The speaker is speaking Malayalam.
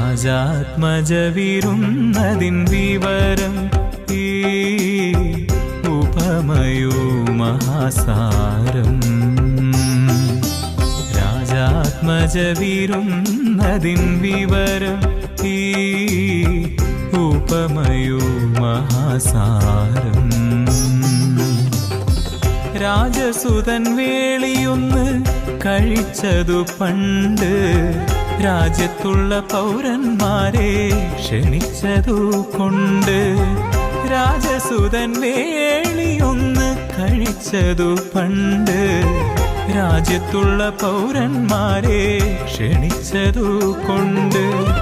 രാജാത്മജവിരുന്നതിൻ വിവരം ഈ ഉപമയോ മഹാസാരം. രാജാത്മജവിരുന്നതിൻ വിവരം ഈ ഉപമയോ മഹാസാരം. രാജസുതൻ വേളിയൊന്ന് കഴിച്ചതു പണ്ട് രാജ്യത്തുള്ള പൗരന്മാരെ ക്ഷണിച്ചതു കൊണ്ട്. രാജസുതൻ വേളിയൊന്ന് കഴിച്ചതു പണ്ട് രാജ്യത്തുള്ള പൗരന്മാരെ ക്ഷണിച്ചതു കൊണ്ട്.